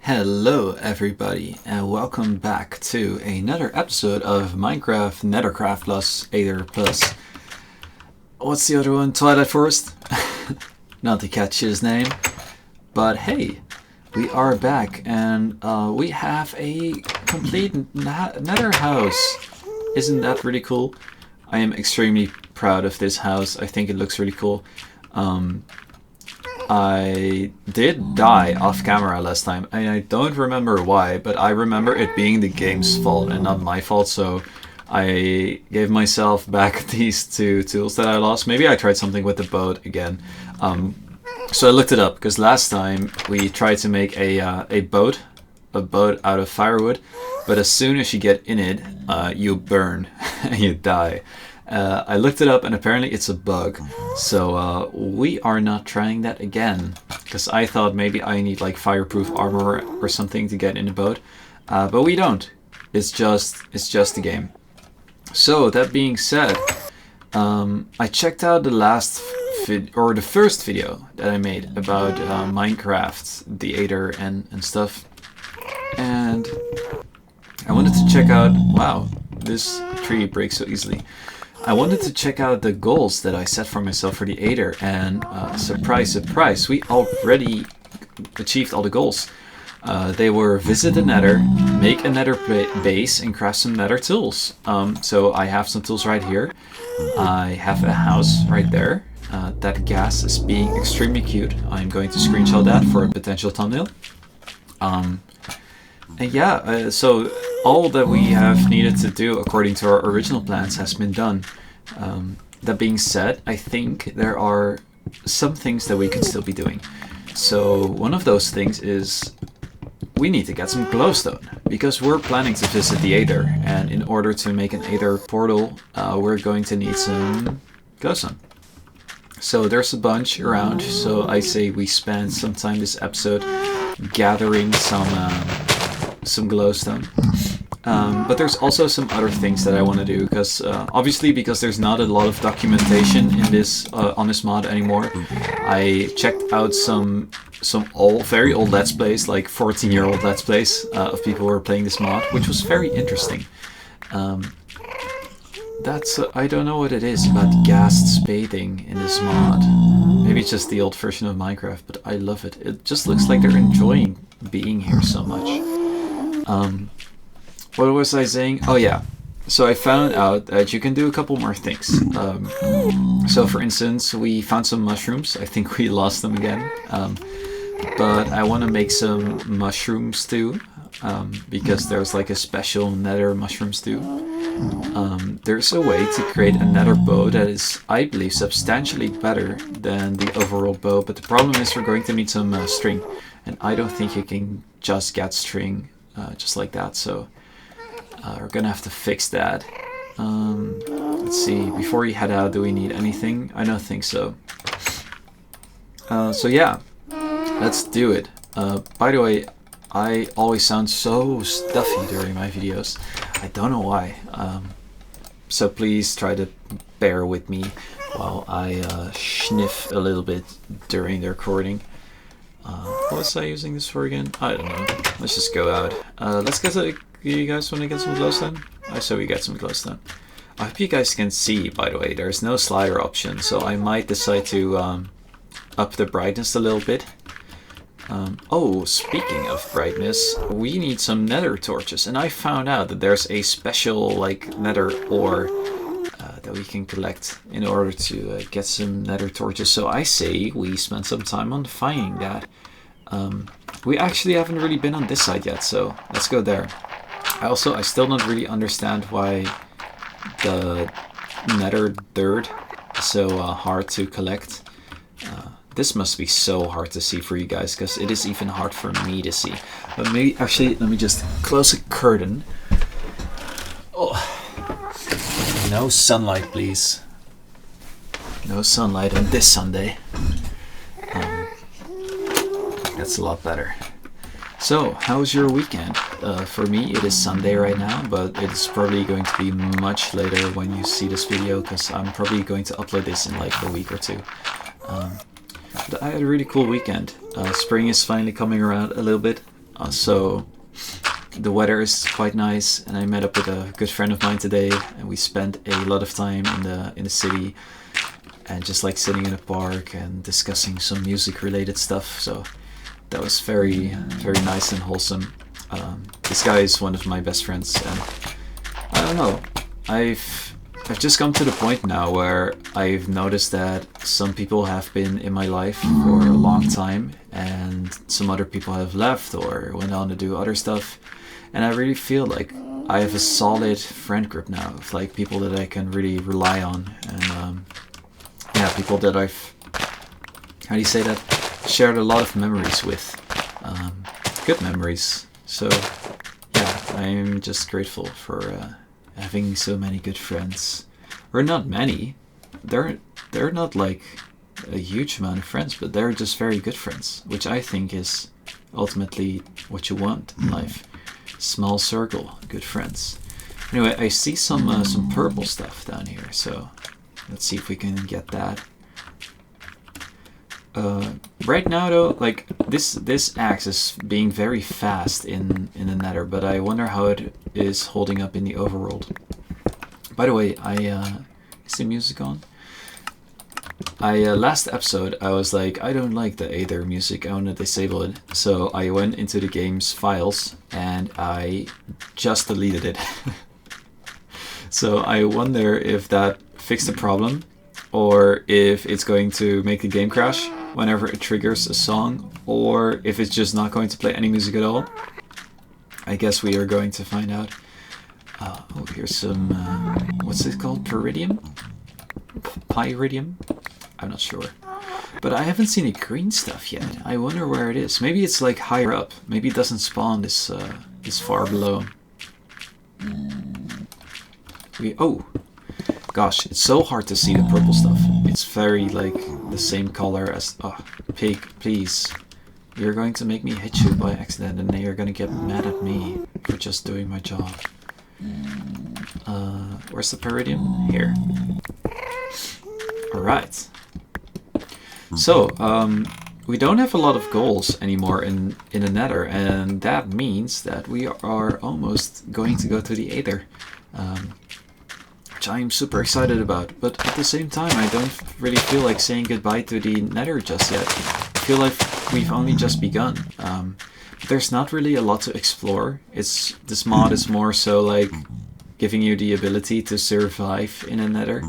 Hello everybody and welcome back to another episode of Minecraft Nethercraft plus Aether plus... What's the other one? Twilight Forest? Not to catch his name. But hey, we are back and we have a complete nether house. Isn't that really cool? I am extremely proud of this house. I think it looks really cool. I did die off camera last time, and I don't remember why, but I remember it being the game's fault and not my fault, so I gave myself back these two tools that I lost. Maybe I tried something with the boat again. So I looked it up, because last time we tried to make a boat out of firewood, but as soon as you get in it, you burn and you die. I looked it up and apparently it's a bug, so we are not trying that again, because I thought maybe I need like fireproof armor or something to get in the boat, but we don't. It's just a game. So that being said, I checked out the the first video that I made about Minecraft, the Aether and stuff, and I wanted to check out. Wow, this tree breaks so easily. I wanted to check out the goals that I set for myself for the Aether, and surprise, surprise, we already achieved all the goals. They were visit the Nether, make a Nether base, and craft some Nether tools. So I have some tools right here. I have a house right there. That gas is being extremely cute. I'm going to screenshot that for a potential thumbnail. And yeah, so all that we have needed to do according to our original plans has been done. That being said, I think there are some things that we could still be doing. So one of those things is we need to get some glowstone, because we're planning to visit the Aether, and in order to make an Aether portal, we're going to need some glowstone. So there's a bunch around, so I say we spend some time this episode gathering some glowstone. But there's also some other things that I want to do, because obviously because there's not a lot of documentation in this on this mod anymore. I checked out some very old Let's Plays, like 14-year-old Let's Plays of people who were playing this mod, which was very interesting. I don't know what it is about ghast spading in this mod. Maybe it's just the old version of Minecraft, but I love it. It just looks like they're enjoying being here so much. What was I saying? Oh yeah, so I found out that you can do a couple more things. So for instance, we found some mushrooms. I think we lost them again. But I want to make some mushroom stew, because there's like a special nether mushroom stew. There's a way to create a nether bow that is, I believe, substantially better than the overall bow, but the problem is we're going to need some string, and I don't think you can just get string just like that, so we're gonna have to fix that. Let's see, before we head out, do we need anything? I don't think so. So yeah, let's do it. By the way, I always sound so stuffy during my videos. I don't know why. So please try to bear with me while I sniff a little bit during the recording. What was I using this for again? I don't know. Let's just go out. Let's get to... You guys want to get some glowstone? I say we get some glowstone. I hope you guys can see, by the way. There's no slider option, so I might decide to up the brightness a little bit. Oh, speaking of brightness, we need some nether torches, and I found out that there's a special like nether ore that we can collect in order to get some nether torches. So I say we spend some time on finding that. We actually haven't really been on this side yet, so let's go there. I still don't really understand why the nether dirt is so hard to collect. This must be so hard to see for you guys, because it is even hard for me to see. But maybe, actually, let me just close a curtain. Oh. No sunlight, please. No sunlight on this Sunday. That's a lot better. So, how's your weekend? For me, it is Sunday right now, but it's probably going to be much later when you see this video, because I'm probably going to upload this in like a week or two. But I had a really cool weekend. Spring is finally coming around a little bit. So the weather is quite nice, and I met up with a good friend of mine today, and we spent a lot of time in the city, and just like sitting in a park and discussing some music related stuff. So that was very nice and wholesome. This guy is one of my best friends, and I don't know, I've just come to the point now where I've noticed that some people have been in my life for a long time, and some other people have left or went on to do other stuff. And I really feel like I have a solid friend group now of like people that I can really rely on, and yeah, people that I've, how do you say that, shared a lot of memories with, good memories. So yeah, I'm just grateful for having so many good friends, or not many. They're not like a huge amount of friends, but they're just very good friends, which I think is ultimately what you want in life. Small circle, good friends. Anyway, I see some purple stuff down here, so let's see if we can get that. Right now though, like this axe is being very fast in the Nether, but I wonder how it is holding up in the overworld. By the way, is the music on? Last episode I was like, I don't like the Aether music, I want to disable it. So I went into the game's files and I just deleted it. So I wonder if that fixed the problem, or if it's going to make the game crash whenever it triggers a song, or if it's just not going to play any music at all. I guess we are going to find out. Oh, here's some, what's it called? Pyridium? Pyridium? I'm not sure. But I haven't seen any green stuff yet. I wonder where it is. Maybe it's like higher up. Maybe it doesn't spawn this far below. Oh! Gosh, it's so hard to see the purple stuff. It's very like the same color as... Oh, pig, please. You're going to make me hit you by accident, and then you're going to get mad at me for just doing my job. Where's the Pyridium? Here. Alright. So, we don't have a lot of goals anymore in the Nether, and that means that we are almost going to go to the Aether. Which I'm super excited about, but at the same time I don't really feel like saying goodbye to the Nether just yet. I feel like we've only just begun. There's not really a lot to explore. This mod is more so like giving you the ability to survive in a Nether,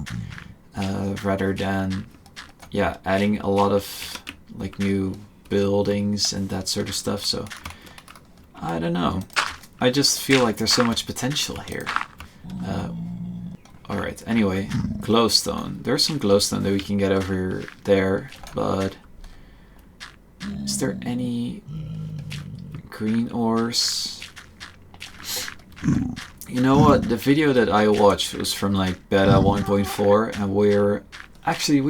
rather than, yeah, adding a lot of like new buildings and that sort of stuff. So I don't know. I just feel like there's so much potential here. Alright, anyway, glowstone. There's some glowstone that we can get over there, but is there any green ores? You know what? The video that I watched was from like beta 1.4, and we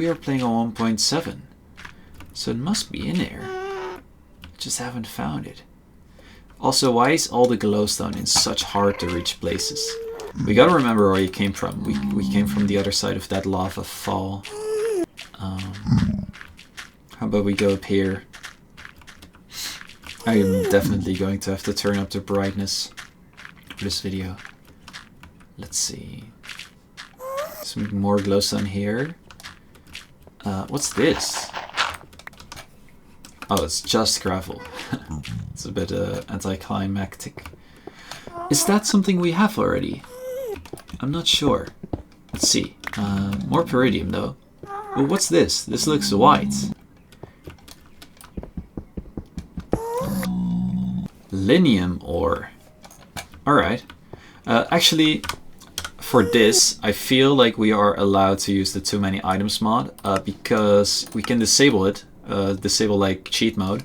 are playing on 1.7. So it must be in there. I just haven't found it. Also, why is all the glowstone in such hard to reach places? We gotta remember where we came from. We came from the other side of that lava fall. How about we go up here? I am definitely going to have to turn up the brightness for this video. Let's see. Some more glowstone here. What's this? Oh, it's just gravel. It's a bit anticlimactic. Is that something we have already? I'm not sure. Let's see. More Pyridium though. Well, what's this? This looks white. Linium ore. Alright. Actually, for this, I feel like we are allowed to use the too many items mod, because we can disable it. Disable like cheat mode.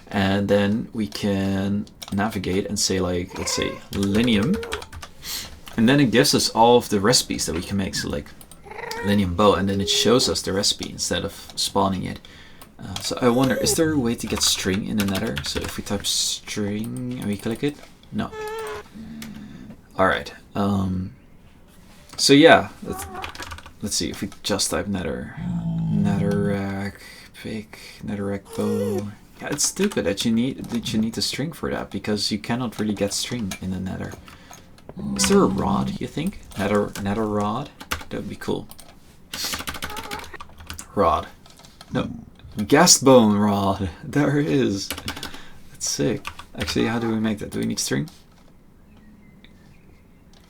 And then we can navigate and say like, let's say, linium. And then it gives us all of the recipes that we can make. So like, linium bow, and then it shows us the recipe instead of spawning it. So I wonder, is there a way to get string in the Nether? So if we type string and we click it? No. Alright. So yeah, let's see if we just type Nether. Netherrack pick, Netherrack bow. Yeah, it's stupid that you need a string for that, because you cannot really get string in the Nether. Is there a rod, you think? Nether rod? That would be cool. Rod. No. Gas bone rod. There it is. That's sick. Actually, how do we make that? Do we need string?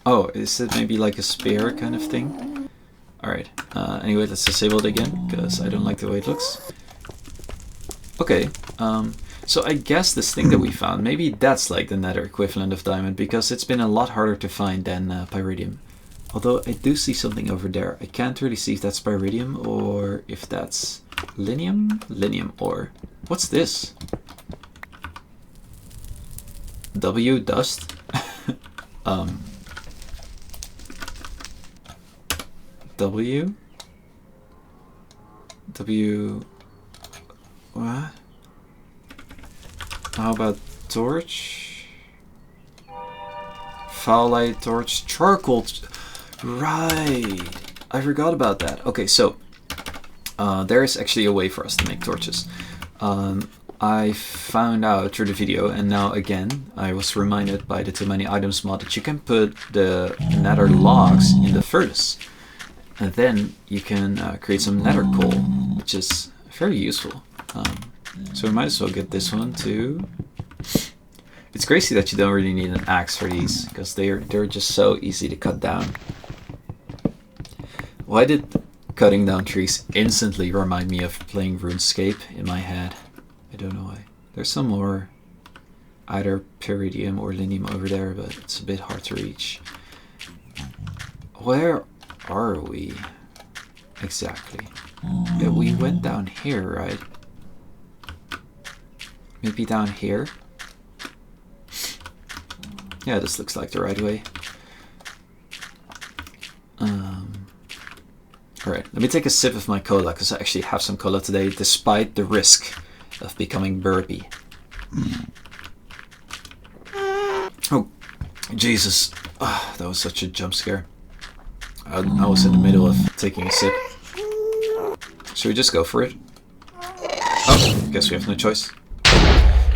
Oh, is it maybe like a spear kind of thing? Alright. Anyway, let's disable it again, because I don't like the way it looks. Okay. So I guess this thing that we found, maybe that's like the Nether equivalent of diamond, because it's been a lot harder to find than pyridium. Although I do see something over there. I can't really see if that's pyridium or if that's linium? Linium ore. What's this? W dust? W? W... What? How about torch? Foul light torch, charcoal. Right, I forgot about that. Okay, so there is actually a way for us to make torches. I found out through the video, and now again I was reminded by the Too Many Items mod that you can put the nether logs in the furnace, and then you can create some nether coal, which is very useful. So we might as well get this one too. It's crazy that you don't really need an axe for these, because they're just so easy to cut down. Why did cutting down trees instantly remind me of playing RuneScape in my head? I don't know why. There's some more either pyridium or linium over there, but it's a bit hard to reach. Where are we exactly? Yeah, we went down here, right? Maybe down here? Yeah, this looks like the right way. Alright, let me take a sip of my cola, because I actually have some cola today, despite the risk of becoming burpy. Oh, Jesus. Oh, that was such a jump scare. I was in the middle of taking a sip. Should we just go for it? Oh, guess we have no choice.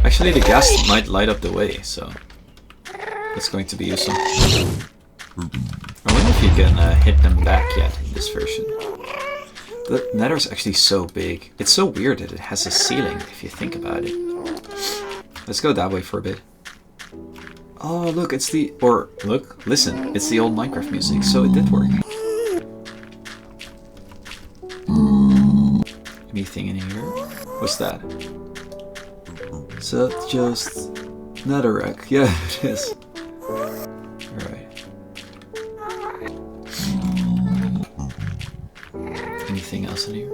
Actually, the gas might light up the way, so that's going to be useful. I wonder if you can hit them back yet in this version. The Nether's actually so big. It's so weird that it has a ceiling, if you think about it. Let's go that way for a bit. Oh, look, it's the... Or, look, listen, it's the old Minecraft music, so it did work. Anything in here? What's that? Is that just netherrack? Yeah, it is. Alright. Anything else in here?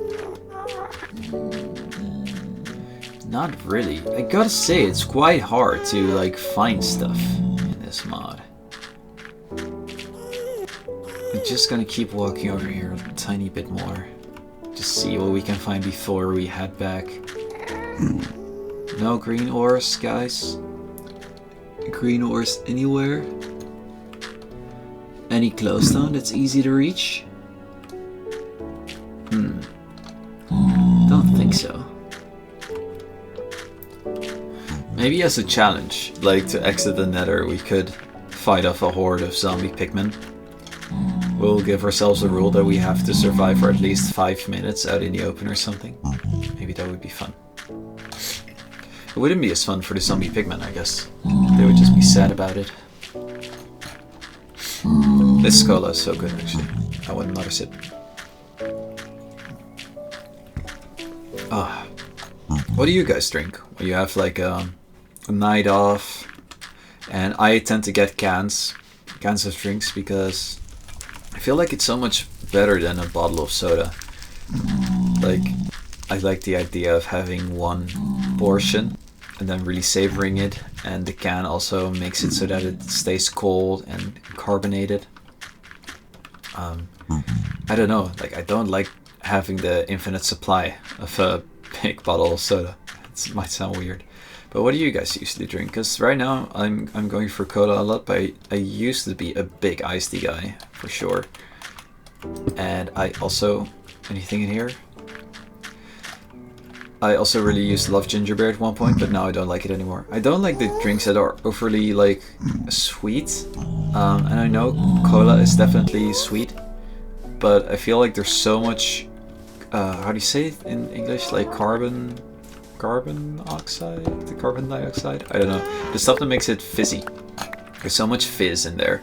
Not really. I gotta say, it's quite hard to like find stuff in this mod. I'm just gonna keep walking over here a tiny bit more. Just see what we can find before we head back. No green ores, guys. Green ores anywhere? Any glowstone that's easy to reach? Don't think so. Maybe as a challenge, like to exit the Nether, we could fight off a horde of zombie pigmen. We'll give ourselves a rule that we have to survive for at least 5 minutes out in the open or something. Maybe that would be fun. It wouldn't be as fun for the zombie pigmen, I guess. They would just be sad about it. This cola is so good, actually. I want another sip. Ah, what do you guys drink when you have like a night off? And I tend to get cans of drinks, because I feel like it's so much better than a bottle of soda. Like, I like the idea of having one portion and then really savoring it, and the can also makes it so that it stays cold and carbonated. I don't know, like I don't like having the infinite supply of a big bottle of soda. It might sound weird, but what do you guys usually drink? Because right now I'm going for cola a lot, but I used to be a big iced tea guy for sure. And I also, anything in here? I also really used to love ginger beer at one point, but now I don't like it anymore. I don't like the drinks that are overly like sweet, and I know cola is definitely sweet, but I feel like there's so much. How do you say it in English? Like carbon oxide, the carbon dioxide. I don't know. The stuff that makes it fizzy. There's so much fizz in there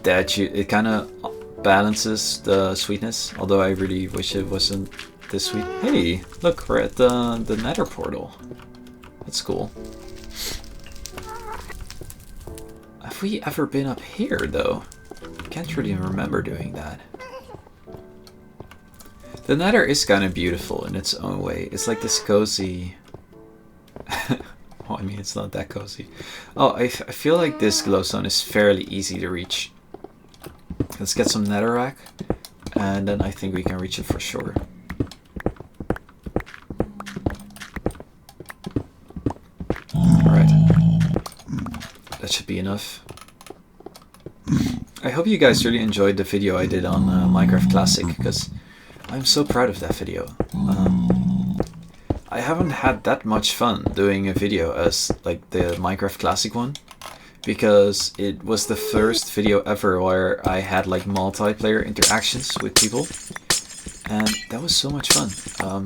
that it kind of balances the sweetness. Although I really wish it wasn't this sweet. Hey, look, we're at the Nether portal. That's cool. Have we ever been up here though? Can't really remember doing that. The Nether is kind of beautiful in its own way. It's like this cozy. Well, I mean, it's not that cozy. Oh, I feel like this glowstone is fairly easy to reach. Let's get some netherrack, and then I think we can reach it for sure. Alright. That should be enough. I hope you guys really enjoyed the video I did on Minecraft Classic, because I'm so proud of that video. I haven't had that much fun doing a video as like the Minecraft Classic one, because it was the first video ever where I had like multiplayer interactions with people, and that was so much fun.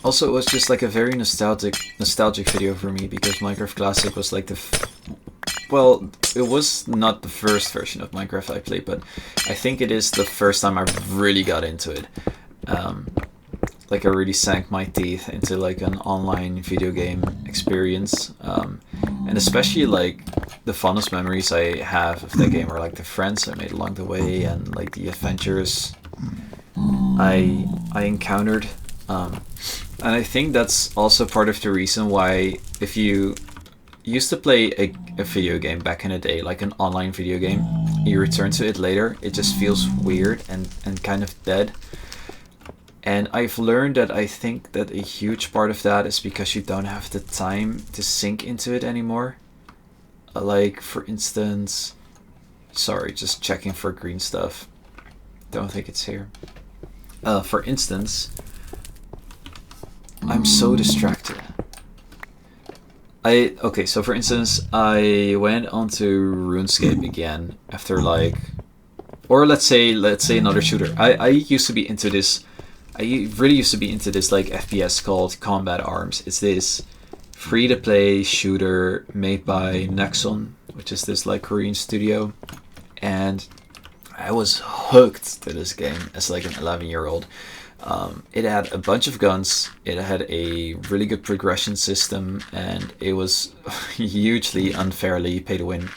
Also, it was just like a very nostalgic video for me, because Minecraft Classic was like well, it was not the first version of Minecraft I played, but I think it is the first time I really got into it. Like I really sank my teeth into like an online video game experience, and especially like the fondest memories I have of that game are like the friends I made along the way, and like the adventures I encountered. And I think that's also part of the reason why, if you used to play a video game back in the day, like an online video game, you return to it later, it just feels weird and kind of dead. And I've learned that I think that a huge part of that is because you don't have the time to sink into it anymore. Like, for instance, sorry, just checking for green stuff. Don't think it's here. For instance, I'm so distracted. Okay, so for instance, I went onto RuneScape again after like, or let's say another shooter. I used to be into this. I really used to be into this like FPS called Combat Arms. It's this free-to-play shooter made by Nexon, which is this like Korean studio, and I was hooked to this game as like an 11-year-old. It had a bunch of guns, it had a really good progression system, and it was hugely unfairly pay to win.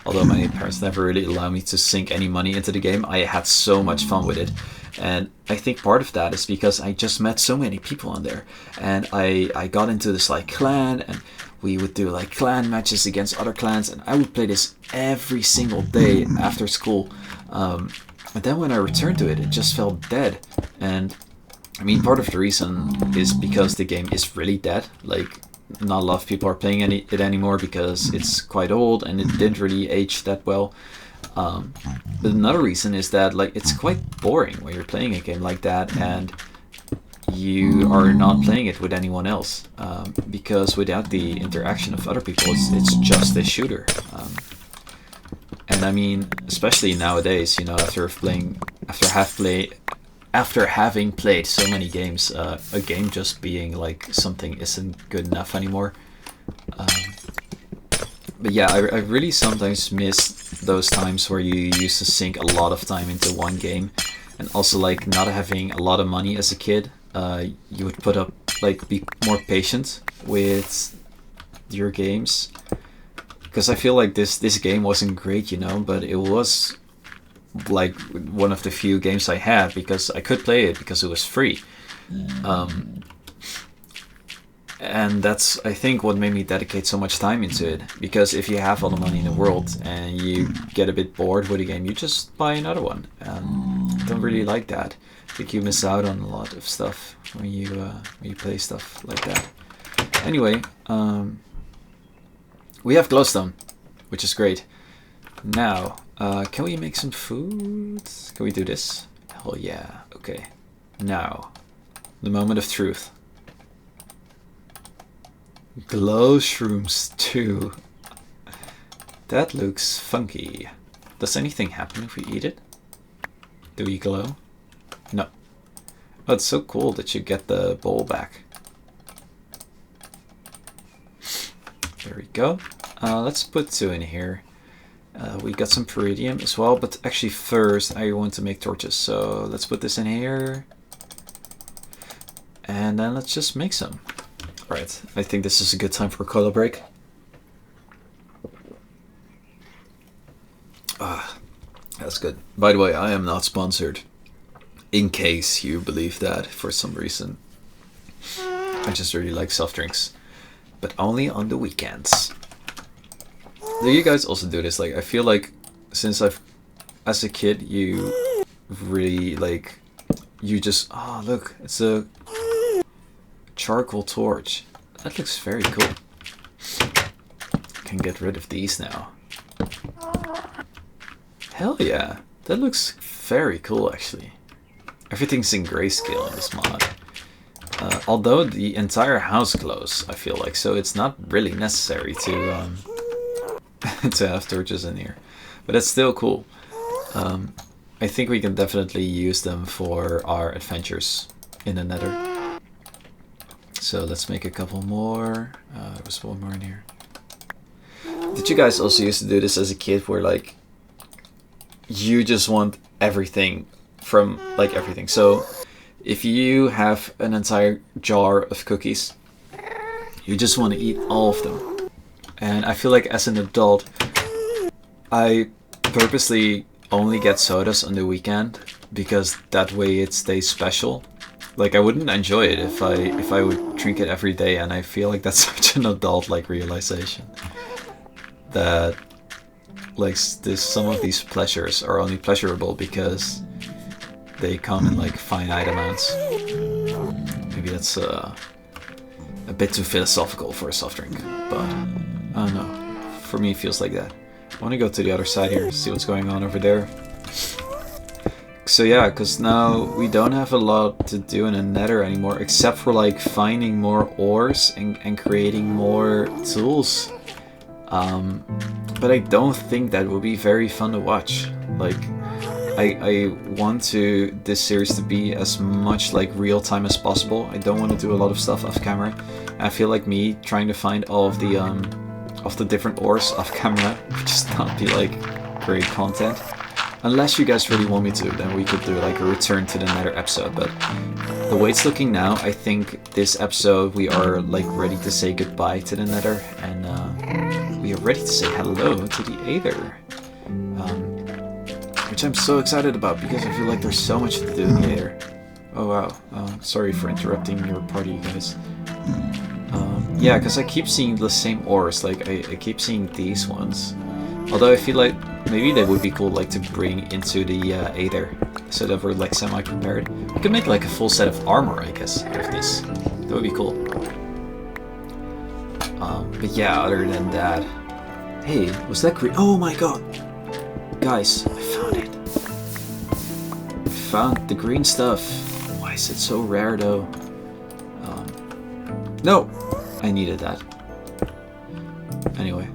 Although my parents never really allowed me to sink any money into the game, I had so much fun with it. And I think part of that is because I just met so many people on there, and I got into this like clan, and we would do like clan matches against other clans, and I would play this every single day after school. But then when I returned to it, it just felt dead. And I mean, part of the reason is because the game is really dead. Like, not a lot of people are playing it anymore because it's quite old and it didn't really age that well. But another reason is that like it's quite boring when you're playing a game like that and you are not playing it with anyone else, because without the interaction of other people, it's just a shooter. And I mean, especially nowadays, you know, after having played so many games, a game just being like something isn't good enough anymore. But yeah, I really sometimes miss those times where you used to sink a lot of time into one game, and also like not having a lot of money as a kid. You would put up like be more patient with your games, because I feel like this game wasn't great, you know, but it was like one of the few games I had because I could play it because it was free. And that's, I think, what made me dedicate so much time into it. Because if you have all the money in the world and you get a bit bored with a game, you just buy another one. I don't really like that. I think you miss out on a lot of stuff when you play stuff like that. Anyway, we have glowstone, which is great. Now, can we make some food? Can we do this? Hell yeah. Okay. Now, The moment of truth. Glow shrooms too. That looks funky. Does anything happen if we eat it? Do we glow? No. Oh, it's so cool that you get the bowl back. There we go. Let's put 2 in here. We got some peridium as well, but actually first I want to make torches. So let's put this in here. And then let's just make some. Alright, I think this is a good time for a color break. Ah, that's good. By the way, I am not sponsored. In case you believe that for some reason. I just really like soft drinks. But only on the weekends. Do you guys also do this? Like, I feel like since as a kid, you really like, you just, oh look, it's a charcoal torch. That looks very cool. Can get rid of these now. Hell yeah, that looks very cool actually. Everything's in grayscale in this mod. Although the entire house glows, I feel like, so it's not really necessary to to have torches in here, but it's still cool. I think we can definitely use them for our adventures in the Nether. So let's make a couple more. There was one more in here. Did you guys also used to do this as a kid, where like you just want everything from like everything? So if you have an entire jar of cookies, you just want to eat all of them. And I feel like as an adult, I purposely only get sodas on the weekend because that way it stays special. Like I wouldn't enjoy it if I would drink it every day, and I feel like that's such an adult like realization. That like some of these pleasures are only pleasurable because they come in like finite amounts. Maybe that's a bit too philosophical for a soft drink, but I don't know. For me, it feels like that. I want to go to the other side here, see what's going on over there. So yeah, because now we don't have a lot to do in the Nether anymore, except for like finding more ores and creating more tools. But I don't think that will be very fun to watch. Like, I want this series to be as much like real time as possible. I don't want to do a lot of stuff off camera. I feel like me trying to find all of the different ores off camera would just not be like great content. Unless you guys really want me to, then we could do like a return to the Nether episode. But the way it's looking now, I think this episode we are like ready to say goodbye to the Nether, and we are ready to say hello to the Aether. Which I'm so excited about because I feel like there's so much to do in the Aether. Oh wow, sorry for interrupting your party, guys. Yeah, because I keep seeing the same ores, like I keep seeing these ones. Although I feel like maybe they would be cool like to bring into the Aether, so that we're like semi-prepared. We could make like a full set of armor, I guess, out of this. That would be cool. But yeah, other than that... Hey, was that green? Oh my god! Guys, I found it. I found the green stuff. Why is it so rare though? No! I needed that. Anyway.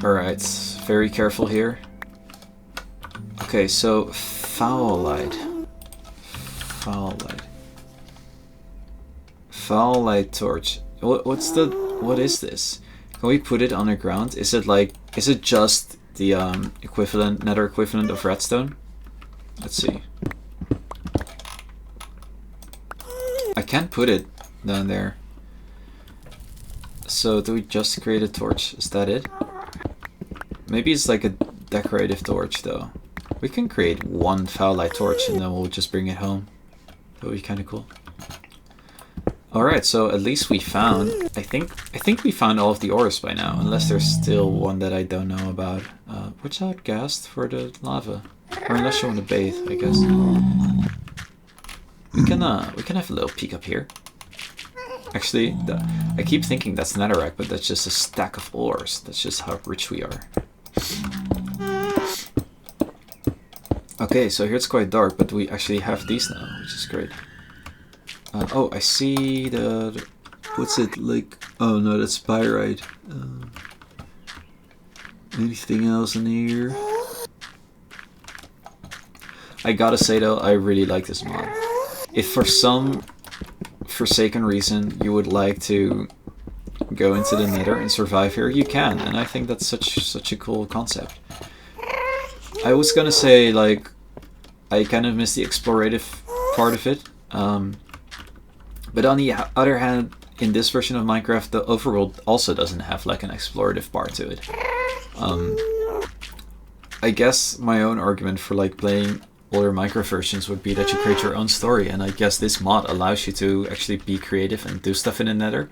Alright, very careful here. Okay, so foul light. Foul light torch. What is this? Can we put it underground? Is it just the Nether equivalent of redstone? Let's see. I can't put it down there. So do we just create a torch? Is that it? Maybe it's like a decorative torch though. We can create one foul light torch and then we'll just bring it home. That would be kind of cool. Alright, so at least we found, I think we found all of the ores by now, unless there's still one that I don't know about. Watch out, Ghast, for the lava. Or unless you want to bathe, I guess. We can have a little peek up here. Actually, I keep thinking that's netherrack, but that's just a stack of ores. That's just how rich we are. Okay, so here it's quite dark, but we actually have these now, which is great. Oh, I see the... What's it like? Oh no, that's pyrite. Anything else in here? I gotta say though, I really like this mod. If for some forsaken reason you would like to go into the Nether and survive here, you can, and I think that's such a cool concept. I was gonna say, like, I kind of miss the explorative part of it, but on the other hand, in this version of Minecraft, the overworld also doesn't have like an explorative part to it. I guess my own argument for like playing older Minecraft versions would be that you create your own story, and I guess this mod allows you to actually be creative and do stuff in the Nether.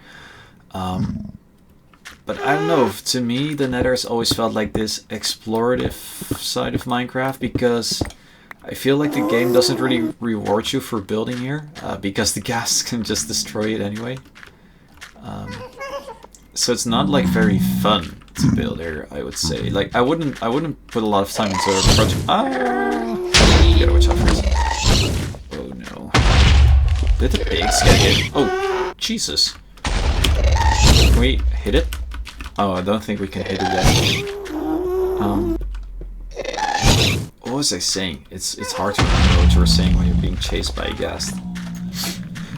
But I don't know, to me the Nether has always felt like this explorative side of Minecraft, because I feel like the game doesn't really reward you for building here, because the ghast can just destroy it anyway. So it's not like very fun to build here, I would say. Like I wouldn't put a lot of time into a project. You gotta watch out for this. Oh no. Did the pigs get hit? Oh, Jesus. Can we hit it? Oh, I don't think we can hit it yet. What was I saying? It's hard to remember what you were saying when you're being chased by a ghast.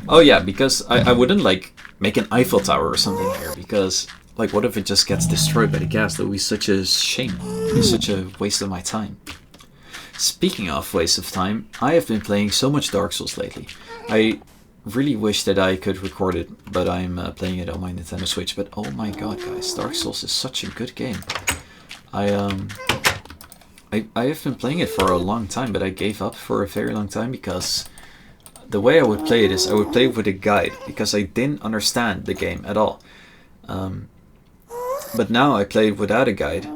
Oh yeah, because I wouldn't like make an Eiffel Tower or something here, because like what if it just gets destroyed by the ghast? That would be such a shame. It's such a waste of my time. Speaking of waste of time, I have been playing so much Dark Souls lately. I really wish that I could record it, but I'm playing it on my Nintendo Switch. But oh my god, guys, Dark Souls is such a good game. I have been playing it for a long time, but I gave up for a very long time because the way I would play it is I would play it with a guide, because I didn't understand the game at all. But now I play it without a guide,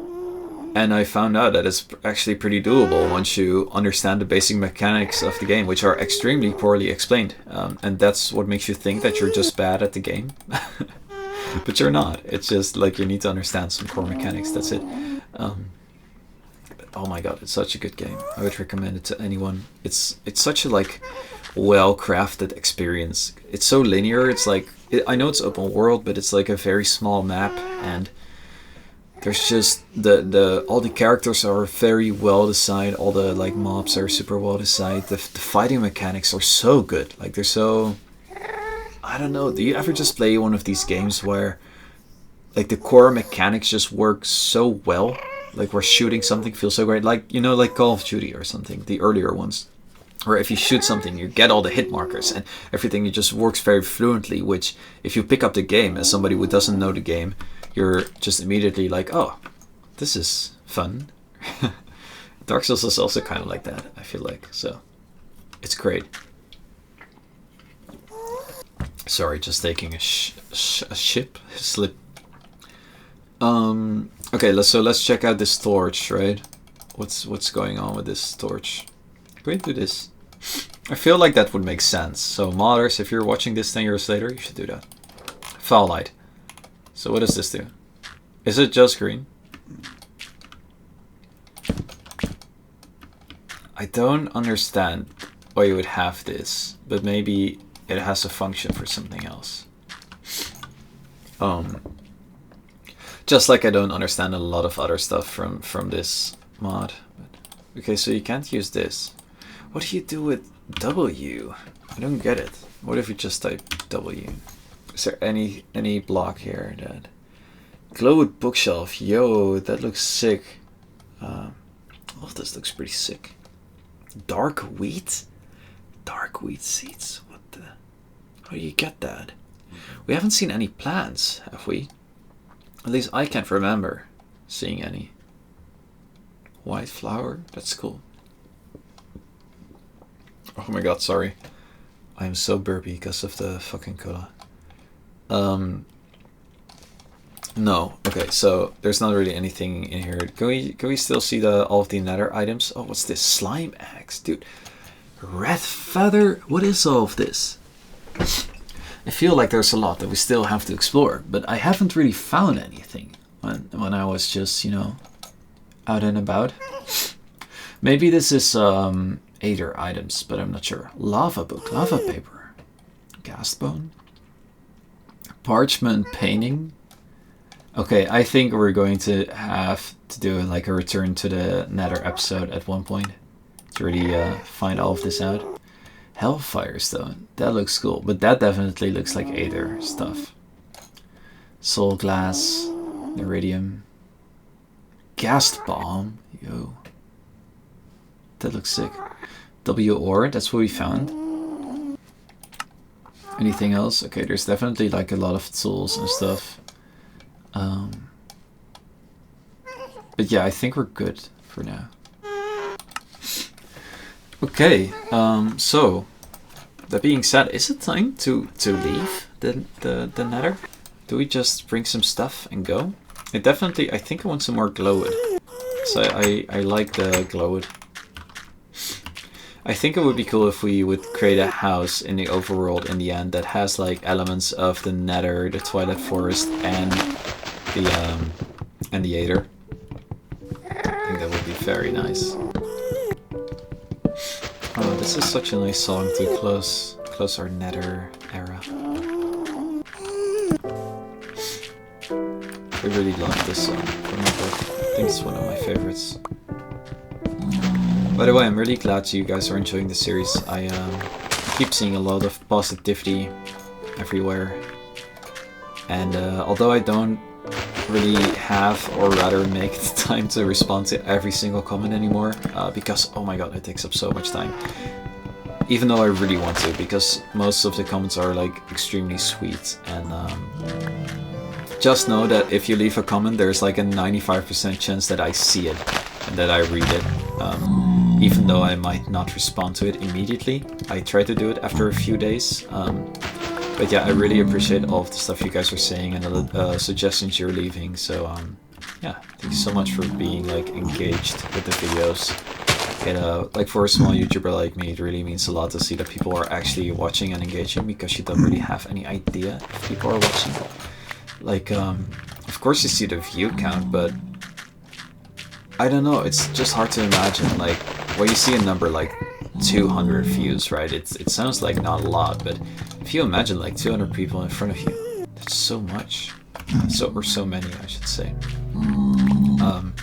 and I found out that it's actually pretty doable once you understand the basic mechanics of the game, which are extremely poorly explained. And that's what makes you think that you're just bad at the game. But you're not. It's just like you need to understand some core mechanics, that's it. Oh my god, it's such a good game. I would recommend it to anyone. It's such a like well-crafted experience. It's so linear. It's like, I know it's open world, but it's like a very small map, and there's just all the characters are very well designed. All the like mobs are super well designed. The fighting mechanics are so good. Like they're so, I don't know. Do you ever just play one of these games where like the core mechanics just work so well? Like where shooting something feels so great. Like, you know, like Call of Duty or something, the earlier ones. Or if you shoot something, you get all the hit markers and everything. It just works very fluently, which if you pick up the game as somebody who doesn't know the game, you're just immediately like, oh, this is fun. Dark Souls is also kind of like that, I feel like. So it's great. Sorry, just taking a slip. Okay, let's check out this torch, right? What's going on with this torch? Can we do this? I feel like that would make sense. So modders, if you're watching this 10 years later, you should do that. Foul light. So what does this do? Is it just green? I don't understand why you would have this, but maybe it has a function for something else. Just like I don't understand a lot of other stuff from this mod. Okay, so you can't use this. What do you do with W? I don't get it. What if you just type W? Is there any block here that... Glowwood bookshelf. Yo, that looks sick. Oh, this looks pretty sick. Dark wheat? Dark wheat seeds? What the... How do you get that? We haven't seen any plants, have we? At least I can't remember seeing any. White flour? That's cool. Oh my god, sorry. I'm so burpy because of the fucking cola. No. Okay, so there's not really anything in here. Can we still see all of the nether items? Oh, what's this? Slime axe, dude. Red feather? What is all of this? I feel like there's a lot that we still have to explore, but I haven't really found anything when I was just, you know, out and about. Maybe this is Aether items, but I'm not sure. Lava book, lava paper, ghast bone, parchment painting. Okay, I think we're going to have to do like a return to the Nether episode at one point to really find all of this out. Hellfire stone, that looks cool, but that definitely looks like Aether stuff. Soul glass, iridium, ghast bomb, yo. That looks sick. W ore, that's what we found. Anything else? Okay, there's definitely like a lot of tools and stuff. But yeah, I think we're good for now. Okay, so that being said, is it time to leave the Nether? Do we just bring some stuff and go? I think I want some more glowwood. So I like the glowwood. I think it would be cool if we would create a house in the overworld in the end that has like elements of the Nether, the Twilight Forest, and the Aether. I think that would be very nice. Oh, this is such a nice song to close our Nether era. I really like this song from the book. I think it's one of my favorites. By the way, I'm really glad you guys are enjoying the series. I keep seeing a lot of positivity everywhere. And although I don't really have, or rather make the time to respond to every single comment anymore, because, oh my god, it takes up so much time. Even though I really want to, because most of the comments are like extremely sweet. And just know that if you leave a comment, there's like a 95% chance that I see it and that I read it. Even though I might not respond to it immediately, I try to do it after a few days. But yeah, I really appreciate all of the stuff you guys are saying and the suggestions you're leaving. So yeah, thank you so much for being like engaged with the videos. It, like for a small YouTuber like me, it really means a lot to see that people are actually watching and engaging, because you don't really have any idea if people are watching. Like, of course you see the view count, but I don't know, it's just hard to imagine, like, when you see a number like 200 views, right? It sounds like not a lot, but if you imagine like 200 people in front of you, that's so much. Or so many, I should say. And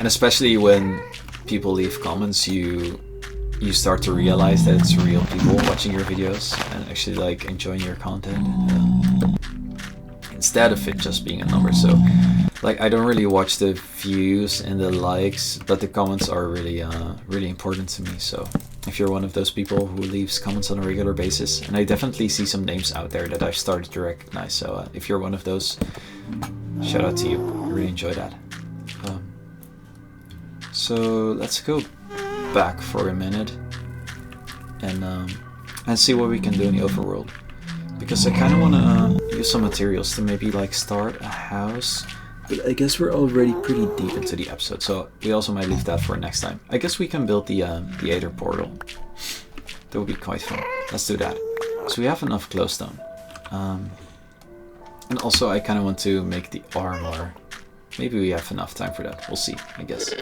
especially when people leave comments, you start to realize that it's real people watching your videos and actually like enjoying your content. Instead of it just being a number. So like, I don't really watch the views and the likes, but the comments are really really important to me. So if you're one of those people who leaves comments on a regular basis, and I definitely see some names out there that I've started to recognize, so if you're one of those, shout out to you. I really enjoy that. So let's go back for a minute and see what we can do in the overworld. Because I kind of want to use some materials to maybe like start a house. But I guess we're already pretty deep into the episode, so we also might leave that for next time. I guess we can build the Aether portal. That would be quite fun. Let's do that. So we have enough glowstone. And also I kind of want to make the armor. Maybe we have enough time for that. We'll see, I guess.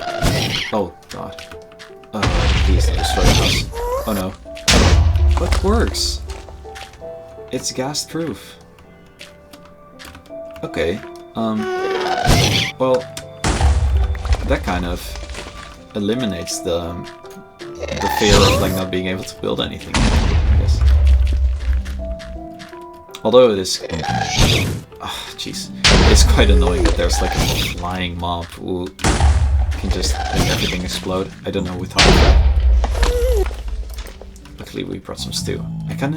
Oh god. Oh, please don't destroy the house. Oh no. What works? It's ghast proof. Okay. Well, that kind of eliminates the fear of like not being able to build anything, I guess. Although it is, jeez, it's quite annoying that there's like a flying mob who can just make everything explode. I don't know who thought of that. Luckily we brought some stew.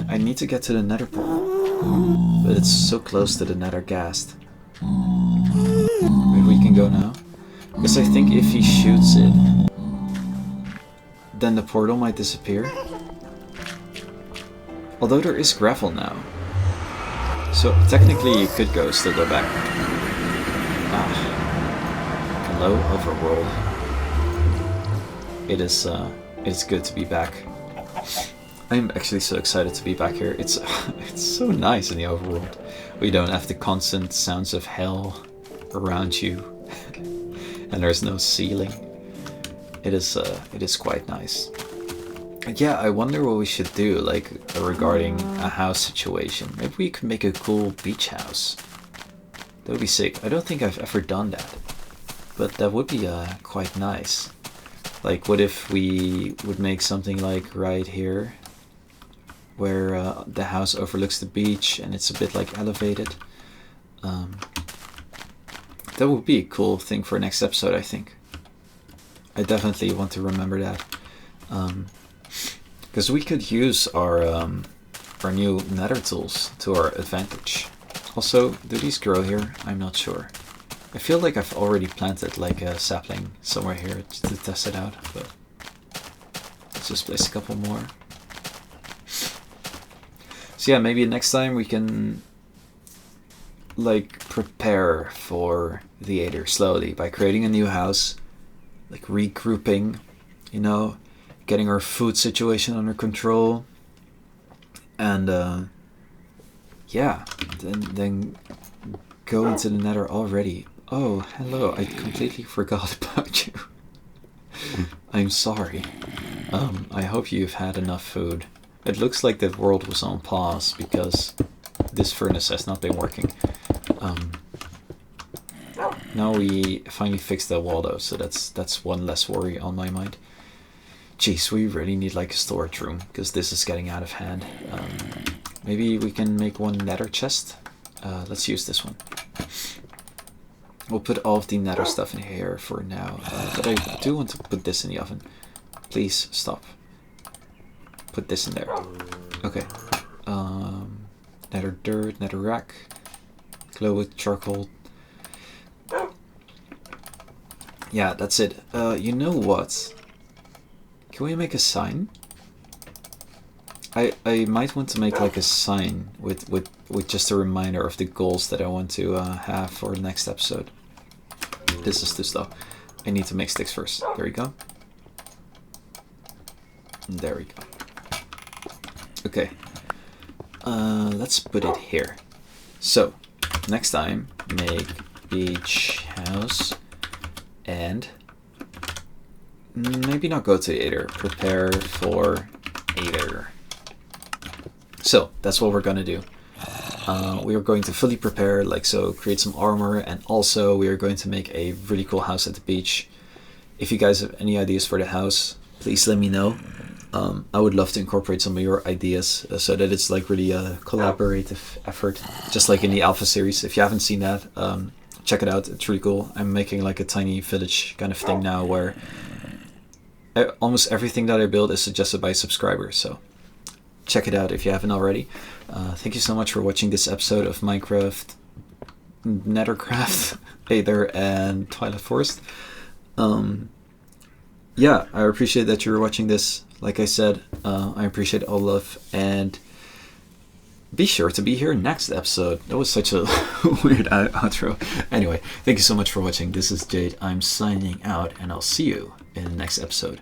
I need to get to the Nether portal, but it's so close to the Nether ghast. Maybe we can go now? Because I think if he shoots it, then the portal might disappear. Although there is gravel now. So technically you could still go back. Hello, overworld. It's good to be back. I'm actually so excited to be back here. It's so nice in the overworld. We don't have the constant sounds of hell around you, and there's no ceiling. It is quite nice. Yeah, I wonder what we should do, like, regarding a house situation. Maybe we could make a cool beach house. That would be sick. I don't think I've ever done that, but that would be quite nice. Like, what if we would make something like right here, where the house overlooks the beach and it's a bit like elevated. That would be a cool thing for next episode, I think. I definitely want to remember that. Because we could use our new nether tools to our advantage. Also, do these grow here? I'm not sure. I feel like I've already planted like a sapling somewhere here to test it out, but let's just place a couple more. So yeah, maybe next time we can like prepare for the Aether slowly by creating a new house, like regrouping, you know, getting our food situation under control, and yeah, then go into the Nether already. Oh, hello! I completely forgot about you. I'm sorry. I hope you've had enough food. It looks like the world was on pause because this furnace has not been working. Now we finally fixed the wall though, so that's one less worry on my mind. Jeez, we really need like a storage room because this is getting out of hand. Maybe we can make one nether chest. Let's use this one. We'll put all of the nether stuff in here for now, but I do want to put this in the oven. Please stop. Put this in there. Okay. Nether dirt, nether rack, glow with charcoal. Yeah, that's it. You know what? Can we make a sign? I might want to make like a sign with just a reminder of the goals that I want to have for the next episode. This is the stuff. I need to make sticks first. There we go. There we go. Okay. Let's put it here. So, next time, make beach house and maybe not go to the Aether. Prepare for Aether. So that's what we're gonna do. We are going to fully prepare, like so, create some armor, and also we are going to make a really cool house at the beach. If you guys have any ideas for the house, please let me know. I would love to incorporate some of your ideas so that it's like really a collaborative effort, just like in the Alpha series. If you haven't seen that, check it out. It's really cool. I'm making like a tiny village kind of thing now where almost everything that I build is suggested by subscribers. So check it out if you haven't already. Thank you so much for watching this episode of Minecraft, Nethercraft, Aether, and Twilight Forest. Yeah, I appreciate that you're watching this. Like I said, I appreciate all love, and be sure to be here next episode. That was such a weird outro. Anyway, thank you so much for watching. This is Jade. I'm signing out, and I'll see you in the next episode.